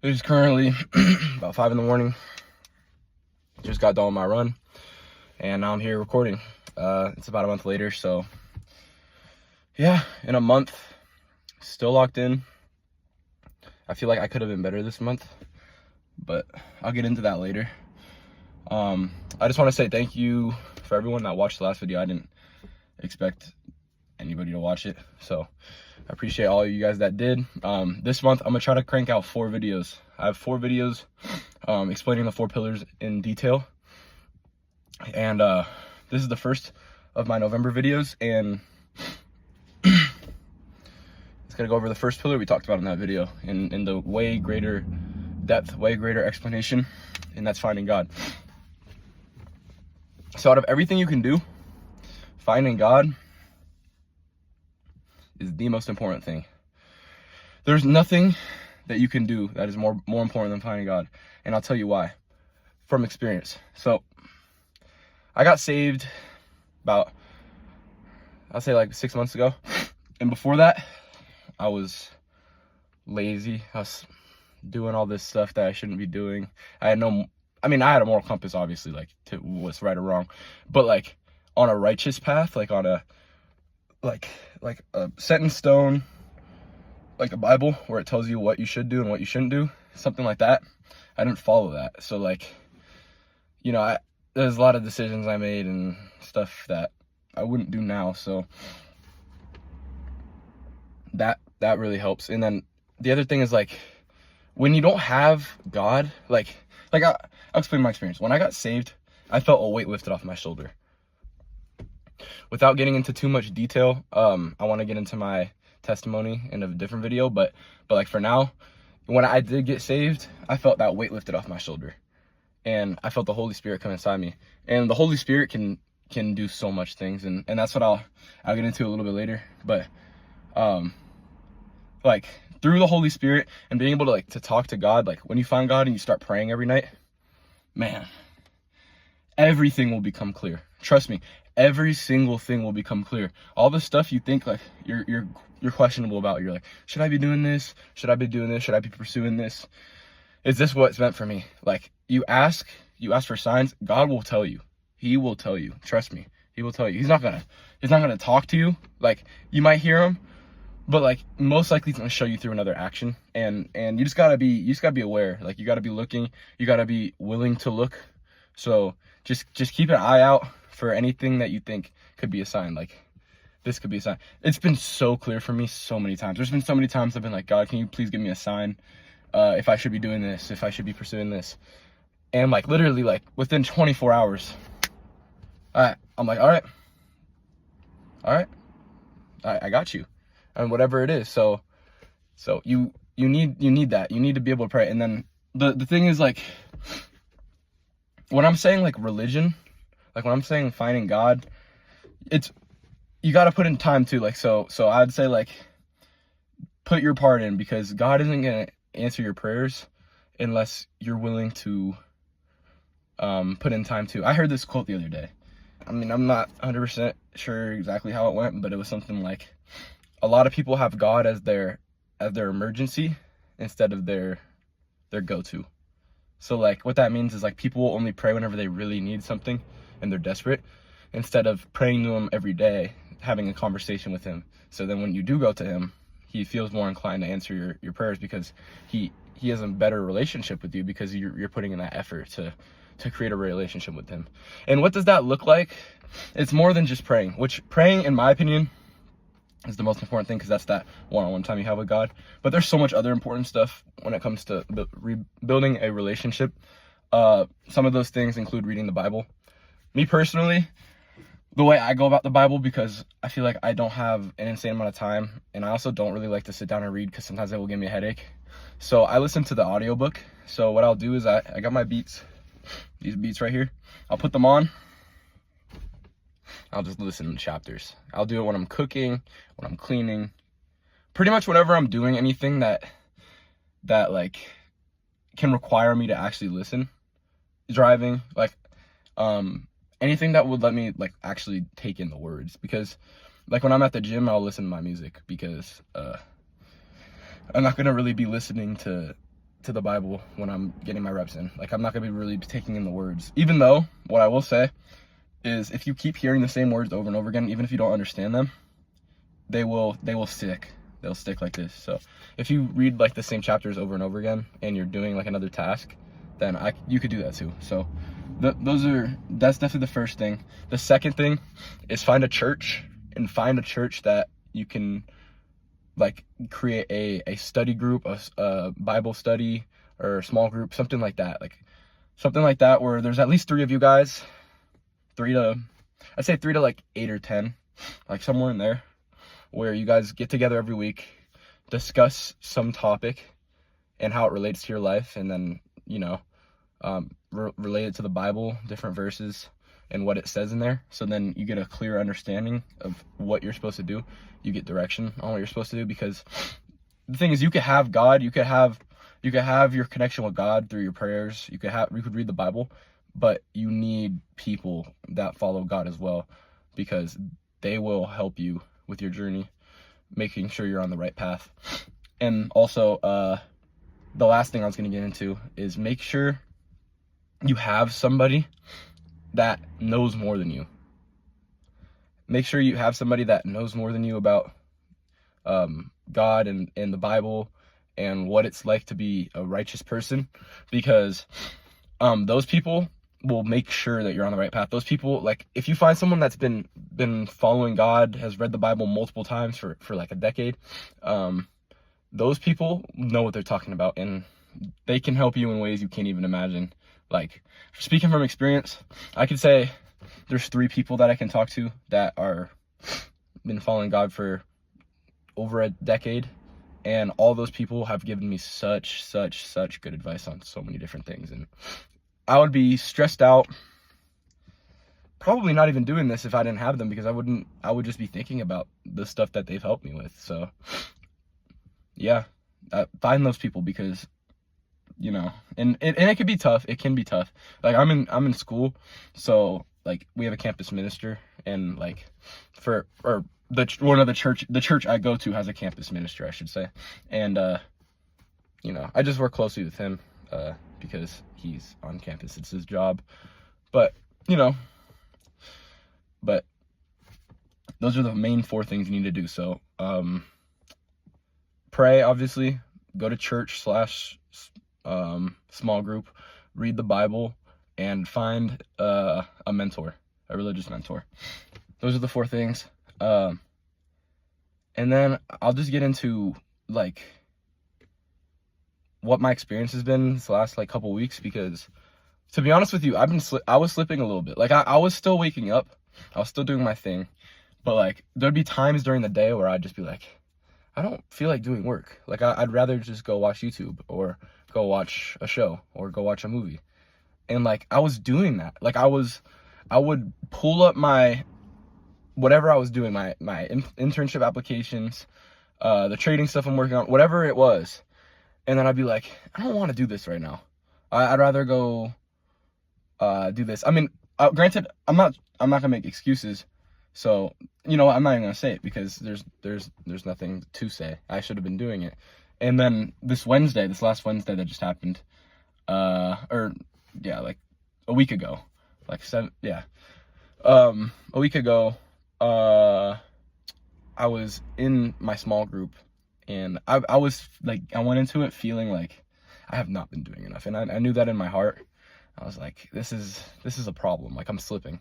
It is currently about 5 in the morning. Just got done with my run, and now I'm here recording. It's about a month later, so yeah, in a month, still locked in. I feel like I could have been better this month, but I'll get into that later. I just want to say thank you for everyone that watched the last video. I didn't expect anybody to watch it, so I appreciate all of you guys that did. This month I'm gonna try to crank out 4 videos. I have 4 videos explaining the 4 pillars in detail, and this is the first of my November videos, and it's gonna go over the first pillar we talked about in that video in the way greater depth, way greater explanation, and that's finding God. So out of everything you can do, finding God is the most important thing. There's nothing that you can do that is more important than finding God, and I'll tell you why, from experience. So I got saved about, I'll say like 6 months ago, and before that I was lazy. I was doing all this stuff that I shouldn't be doing. I had a moral compass, obviously, like to what's right or wrong, but like on a righteous path, like on a like a set in stone, like a Bible where it tells you what you should do and what you shouldn't do, something like that. I didn't follow that. So like, you know, there's a lot of decisions I made and stuff that I wouldn't do now. So that really helps. And then the other thing is, like, when you don't have God, like I'll explain my experience. When I got saved, I felt a weight lifted off my shoulder. Without getting into too much detail, I want to get into my testimony in a different video, but like for now, when I did get saved, I felt that weight lifted off my shoulder, and I felt the Holy Spirit come inside me. And the Holy Spirit can do so much things, and that's what I'll get into a little bit later. But like through the Holy Spirit and being able to talk to God, like when you find God and you start praying every night, man, everything will become clear. Trust me, every single thing will become clear. All the stuff you think like you're questionable about, you're like, should I be doing this? Should I be doing this? Should I be pursuing this? Is this what's meant for me? Like you ask for signs, God will tell you. He will tell you. Trust me, He will tell you. He's not gonna talk to you. Like you might hear Him, but like most likely He's gonna show you through another action. And you just gotta be aware. Like you gotta be looking. You gotta be willing to look. So just keep an eye out for anything that you think could be a sign. Like this could be a sign. It's been so clear for me so many times. There's been so many times I've been like, God, can you please give me a sign if I should be doing this, if I should be pursuing this? And like literally like within 24 hours, I'm like, all right, I got you, and whatever it is. So you need that. You need to be able to pray. And then the thing is, like, when I'm saying like religion, like when I'm saying finding God, you got to put in time too. Like, so I'd say like put your part in, because God isn't going to answer your prayers unless you're willing to put in time too. I heard this quote the other day. I mean, I'm not 100% sure exactly how it went, but it was something like, a lot of people have God as their emergency instead of their go-to. So like what that means is like people will only pray whenever they really need something and they're desperate, instead of praying to Him every day, having a conversation with Him. So then when you do go to Him, He feels more inclined to answer your prayers, because he has a better relationship with you, because you're putting in that effort to create a relationship with Him. And what does that look like? It's more than just praying, which praying, in my opinion, is the most important thing, because that's that one-on-one time you have with God. But there's so much other important stuff when it comes to rebuilding a relationship. Some of those things include reading the Bible. Me personally, the way I go about the Bible, because I feel like I don't have an insane amount of time, and I also don't really like to sit down and read, because sometimes it will give me a headache. So I listen to the audiobook. So what I'll do is I got my beats, these beats right here. I'll put them on. I'll just listen to chapters. I'll do it when I'm cooking, when I'm cleaning, pretty much whenever I'm doing anything that like can require me to actually listen. Driving, like anything that would let me like actually take in the words, because like when I'm at the gym, I'll listen to my music, because I'm not gonna really be listening to to the Bible when I'm getting my reps in. Like, I'm not gonna be really taking in the words. Even though, what I will say is, if you keep hearing the same words over and over again, even if you don't understand them, they will stick. They'll stick like this. So if you read like the same chapters over and over again, and you're doing like another task, then you could do that too. So that's definitely the first thing. The second thing is find a church that you can like create a study group, a Bible study or a small group, something like that. Like something like that where there's at least 3 of you guys, I'd say 3 to like 8 or 10, like somewhere in there, where you guys get together every week, discuss some topic and how it relates to your life, and then, you know, relate it to the Bible, different verses and what it says in there. So then you get a clear understanding of what you're supposed to do. You get direction on what you're supposed to do, because the thing is, you could have God, you could have your connection with God through your prayers. You could read the Bible, but you need people that follow God as well, because they will help you with your journey, making sure you're on the right path. And also, the last thing I was going to get into is make sure you have somebody that knows more than you. Make sure you have somebody that knows more than you about God and the Bible and what it's like to be a righteous person, because those people will make sure that you're on the right path. Those people, like, if you find someone that's been following God, has read the Bible multiple times for like a decade, those people know what they're talking about, and they can help you in ways you can't even imagine. Like, speaking from experience, I could say there's 3 people that I can talk to that are been following God for over a decade, and all those people have given me such good advice on so many different things. And I would be stressed out, probably not even doing this if I didn't have them, because I would just be thinking about the stuff that they've helped me with. So yeah, find those people, because, you know, and it could be tough. It can be tough. Like, I'm in school, so like we have a campus minister, and like the church I go to has a campus minister, I should say. And you know, I just work closely with him because he's on campus. It's his job. But, you know, those are the main 4 things you need to do. So pray, obviously, go to church / small group, read the Bible, and find a mentor, a religious mentor. Those are the 4 things. And then I'll just get into like what my experience has been this last like couple weeks, because to be honest with you, I was slipping a little bit. Like, I was still waking up, I was still doing my thing, but like there'd be times during the day where I'd just be like, I don't feel like doing work. Like, I'd rather just go watch YouTube, or go watch a show, or go watch a movie. And like, I was doing that. Like, I would pull up my whatever I was doing, my internship applications, the trading stuff I'm working on, whatever it was. And then I'd be like, I don't want to do this right now. I'd rather go do this. I mean, granted, I'm not gonna make excuses. So, you know, I'm not even gonna say it, because there's nothing to say. I should have been doing it. And then this last Wednesday that just happened, like a week ago, a week ago, I was in my small group, and I was like, I went into it feeling like I have not been doing enough, and I knew that in my heart. I was like, this is a problem. Like, I'm slipping,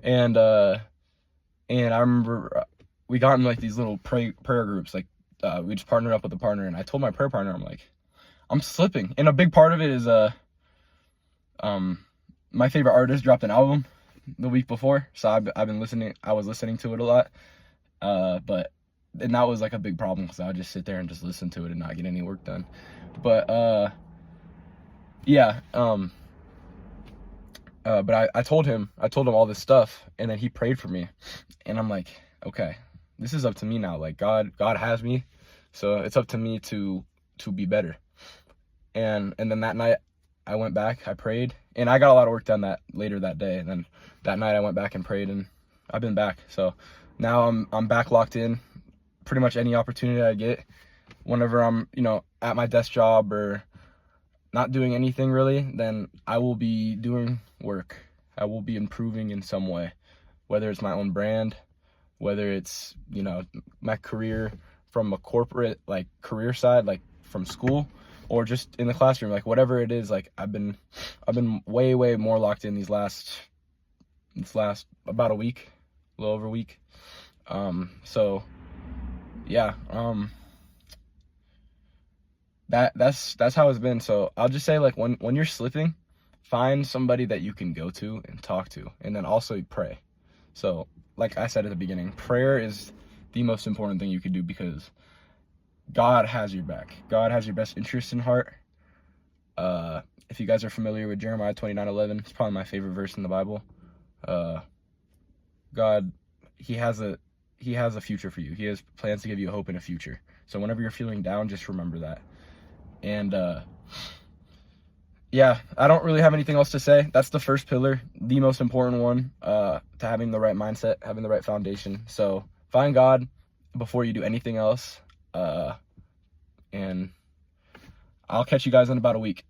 and I remember we got in like these little prayer groups. Like, we just partnered up with a partner, and I told my prayer partner, I'm like, I'm slipping, and a big part of it is my favorite artist dropped an album the week before, so I was listening to it a lot, and that was like a big problem, because I would just sit there and just listen to it and not get any work done. But but I told him all this stuff, and then he prayed for me, and I'm like, okay, this is up to me now. Like, God has me, so it's up to me to be better. And then that night I went back, I prayed, and I got a lot of work done later that day. And then that night I went back and prayed, and I've been back. So now I'm back locked in. Pretty much any opportunity I get, whenever I'm, you know, at my desk job, or not doing anything really, then I will be doing work. I will be improving in some way, whether it's my own brand, whether it's, you know, my career from a corporate like career side, like from school, or just in the classroom, like whatever it is. Like I've been way more locked in this last about a week, a little over a week. So yeah, that's how it's been. So I'll just say, like, when you're slipping, find somebody that you can go to and talk to, and then also pray. So like I said at the beginning, prayer is the most important thing you could do, because God has your back. God has your best interest in heart. If you guys are familiar with Jeremiah 29:11, it's probably my favorite verse in the Bible. God, he has a future for you. He has plans to give you a hope in a future. So whenever you're feeling down, just remember that. And yeah, I don't really have anything else to say. That's the first pillar, the most important one, to having the right mindset, having the right foundation. So find God before you do anything else. And I'll catch you guys in about a week.